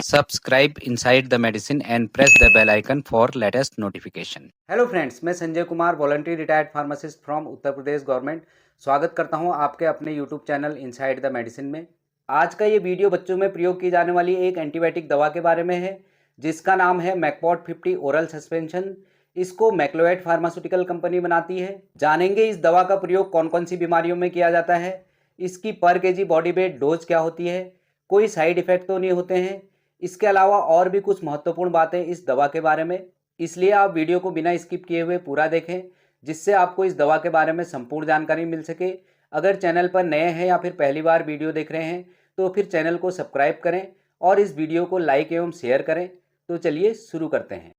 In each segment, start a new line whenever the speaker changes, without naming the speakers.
Subscribe Inside the Medicine and press the bell icon for latest notification.
Hello friends, मैं Sanjay Kumar voluntary retired pharmacist from Uttar Pradesh government स्वागत करता हूं आपके अपने YouTube channel inside the medicine में। आज का ये वीडियो बच्चों में प्रयोग की जाने वाली एक एंटीबायोटिक दवा के बारे में है जिसका नाम है मैकपॉट 50 ओरल सस्पेंशन। इसको मैक्लोएड फार्मास्यूटिकल कंपनी बनाती है। जानेंगे इस दवा का प्रयोग कौन कौन सी बीमारियों में किया जाता है, इसकी पर केजी बॉडी वेट डोज क्या होती है, कोई साइड इफेक्ट तो नहीं होते हैं। इसके अलावा और भी कुछ महत्वपूर्ण बातें इस दवा के बारे में, इसलिए आप वीडियो को बिना स्किप किए हुए पूरा देखें जिससे आपको इस दवा के बारे में संपूर्ण जानकारी मिल सके। अगर चैनल पर नए हैं या फिर पहली बार वीडियो देख रहे हैं तो फिर चैनल को सब्सक्राइब करें और इस वीडियो को लाइक एवं शेयर करें। तो चलिए शुरू करते हैं।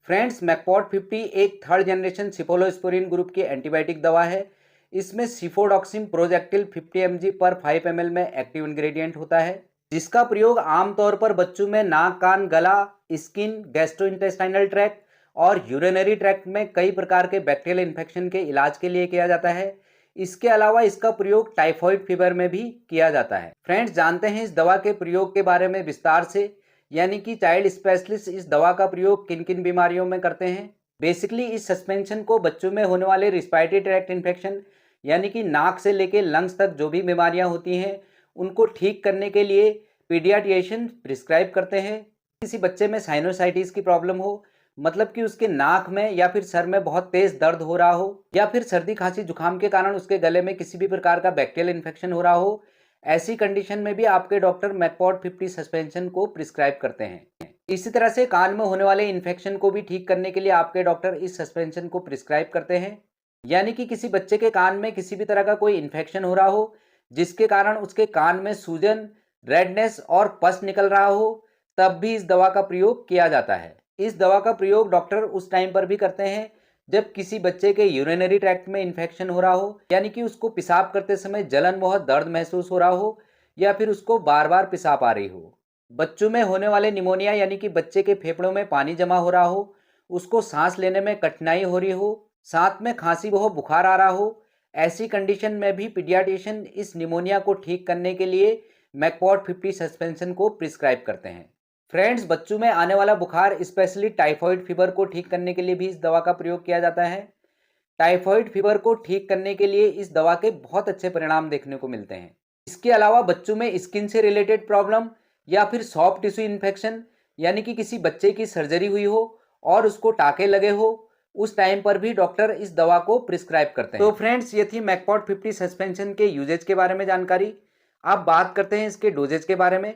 फ्रेंड्स, मैकपॉट 50 एक थर्ड जनरेशन सिफोलोस्पोरिन ग्रुप की एंटीबायोटिक दवा है। इसमें सिफोडॉक्सिम प्रोजेक्टिल 50 mg पर 5 ml में एक्टिव इंग्रेडिएंट होता है जिसका प्रयोग आमतौर पर बच्चों में नाक, कान, गला, स्किन, गैस्ट्रोइंटेस्टाइनल ट्रैक्ट और यूरिनरी ट्रैक्ट में कई प्रकार के बैक्टीरियल इन्फेक्शन के इलाज के लिए किया जाता है। इसके अलावा इसका प्रयोग टाइफॉइड फीवर में भी किया जाता है। फ्रेंड्स, जानते हैं इस दवा के प्रयोग के बारे में विस्तार से, यानी कि चाइल्ड स्पेशलिस्ट इस दवा का प्रयोग किन किन बीमारियों में करते हैं। बेसिकली इस सस्पेंशन को बच्चों में होने वाले रिस्पायरेटरी ट्रैक्ट इन्फेक्शन यानी कि नाक से लेकर लंग्स तक जो भी बीमारियां होती हैं उनको ठीक करने के लिए पीडियाट्रिशियन प्रिस्क्राइब करते हैं। किसी बच्चे में साइनोसाइटिस की प्रॉब्लम हो, मतलब कि उसके नाक में या फिर सर में बहुत तेज दर्द हो रहा हो, या फिर सर्दी खांसी जुकाम के कारण उसके गले में किसी भी प्रकार का बैक्टीरियल इन्फेक्शन हो रहा हो, ऐसी कंडीशन में भी आपके डॉक्टर मैकपॉट 50 सस्पेंशन को प्रिस्क्राइब करते हैं। इसी तरह से कान में होने वाले इन्फेक्शन को भी ठीक करने के लिए आपके डॉक्टर इस सस्पेंशन को प्रिस्क्राइब करते हैं। यानी कि किसी बच्चे के कान में किसी भी तरह का कोई इन्फेक्शन हो रहा हो जिसके कारण उसके कान में सूजन, रेडनेस और पस निकल रहा हो, तब भी इस दवा का प्रयोग किया जाता है। इस दवा का प्रयोग डॉक्टर उस टाइम पर भी करते हैं जब किसी बच्चे के यूरिनरी ट्रैक्ट में इन्फेक्शन हो रहा हो, यानी कि उसको पेशाब करते समय जलन, बहुत दर्द महसूस हो रहा हो, या फिर उसको बार बार पेशाब आ रही हो। बच्चों में होने वाले निमोनिया यानी कि बच्चे के फेफड़ों में पानी जमा हो रहा हो, उसको सांस लेने में कठिनाई हो रही हो, साथ में खांसी बहुत बुखार आ रहा हो, ऐसी कंडीशन में भी पीडियाट्रिशियन इस निमोनिया को ठीक करने के लिए मैकपॉट 50 सस्पेंशन को प्रिस्क्राइब करते हैं। फ्रेंड्स, बच्चों में आने वाला बुखार, स्पेशली टाइफॉइड फीवर को ठीक करने के लिए भी इस दवा का प्रयोग किया जाता है। टाइफॉइड फीवर को ठीक करने के लिए इस दवा के बहुत अच्छे परिणाम देखने को मिलते हैं। इसके अलावा बच्चों में स्किन से रिलेटेड प्रॉब्लम या फिर सॉफ्ट टिश्यू इन्फेक्शन, यानी कि किसी बच्चे की सर्जरी हुई हो और उसको टाके लगे हो, उस टाइम पर भी डॉक्टर इस दवा को प्रिस्क्राइब करते हैं। तो फ्रेंड्स, ये थी मैकपॉट 50 सस्पेंशन के यूजेज के बारे में जानकारी। अब बात करते हैं इसके डोजेज के बारे में।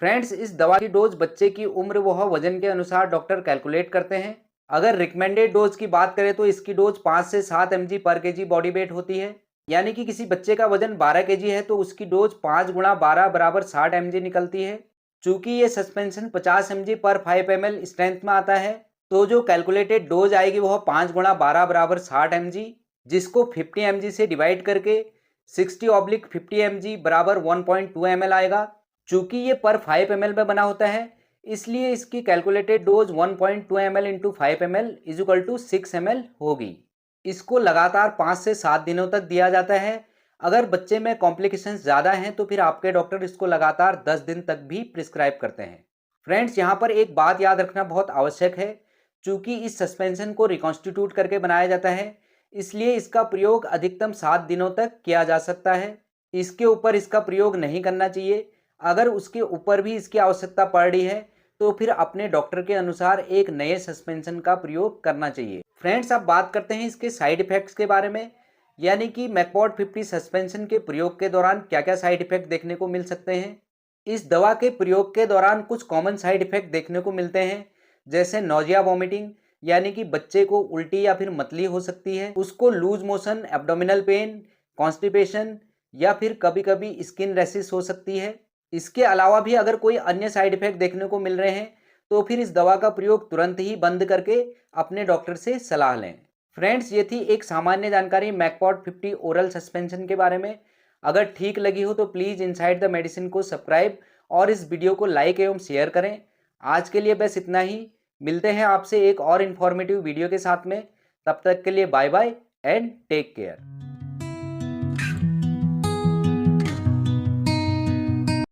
फ्रेंड्स, इस दवा की डोज बच्चे की उम्र व वजन के अनुसार डॉक्टर कैलकुलेट करते हैं। अगर रिकमेंडेड डोज की बात करें तो इसकी डोज 5 से 7 mg पर केजी बॉडी वेट होती है। यानी कि किसी बच्चे का वजन 12 केजी है तो उसकी डोज 5 गुणा 12 बराबर 60 mg निकलती है। चूंकि ये सस्पेंशन 50 mg पर 5 ml स्ट्रेंथ में आता है तो जो कैलकुलेटेड डोज आएगी वह 5 गुणा 12 बराबर 60 mg, जिसको 50 mg से डिवाइड करके 60/50 mg बराबर 1.2 ml आएगा। चूंकि ये पर 5 ml में बना होता है इसलिए इसकी calculated dose 1.2 ml into 5 ml is equal to 6 ml होगी। इसको लगातार 5 से 7 दिनों तक दिया जाता है। अगर बच्चे में कॉम्प्लिकेशंस ज़्यादा हैं तो फिर आपके डॉक्टर इसको लगातार 10 दिन तक भी प्रिस्क्राइब करते हैं। फ्रेंड्स, यहाँ पर एक बात याद रखना बहुत आवश्यक है, चूंकि इस सस्पेंशन को रिकॉन्स्टिट्यूट करके बनाया जाता है इसलिए इसका प्रयोग अधिकतम 7 दिनों तक किया जा सकता है। इसके ऊपर इसका प्रयोग नहीं करना चाहिए। अगर उसके ऊपर भी इसकी आवश्यकता पड़ रही है तो फिर अपने डॉक्टर के अनुसार एक नए सस्पेंशन का प्रयोग करना चाहिए। फ्रेंड्स, अब बात करते हैं इसके साइड इफेक्ट्स के बारे में, यानी कि मैकपॉट 50 सस्पेंशन के प्रयोग के दौरान क्या क्या साइड इफेक्ट देखने को मिल सकते हैं। इस दवा के प्रयोग के दौरान कुछ कॉमन साइड इफेक्ट देखने को मिलते हैं, जैसे नोजिया, वॉमिटिंग, यानी कि बच्चे को उल्टी या फिर मतली हो सकती है, उसको loose motion, abdominal pain, constipation या फिर कभी कभी स्किन रैशेस हो सकती है। इसके अलावा भी अगर कोई अन्य साइड इफेक्ट देखने को मिल रहे हैं तो फिर इस दवा का प्रयोग तुरंत ही बंद करके अपने डॉक्टर से सलाह लें। फ्रेंड्स, ये थी एक सामान्य जानकारी मैकपॉट 50 ओरल सस्पेंशन के बारे में। अगर ठीक लगी हो तो प्लीज़ इनसाइड द मेडिसिन को सब्सक्राइब और इस वीडियो को लाइक एवं शेयर करें। आज के लिए बस इतना ही। मिलते हैं आपसे एक और इन्फॉर्मेटिव वीडियो के साथ में। तब तक के लिए bye bye and take care.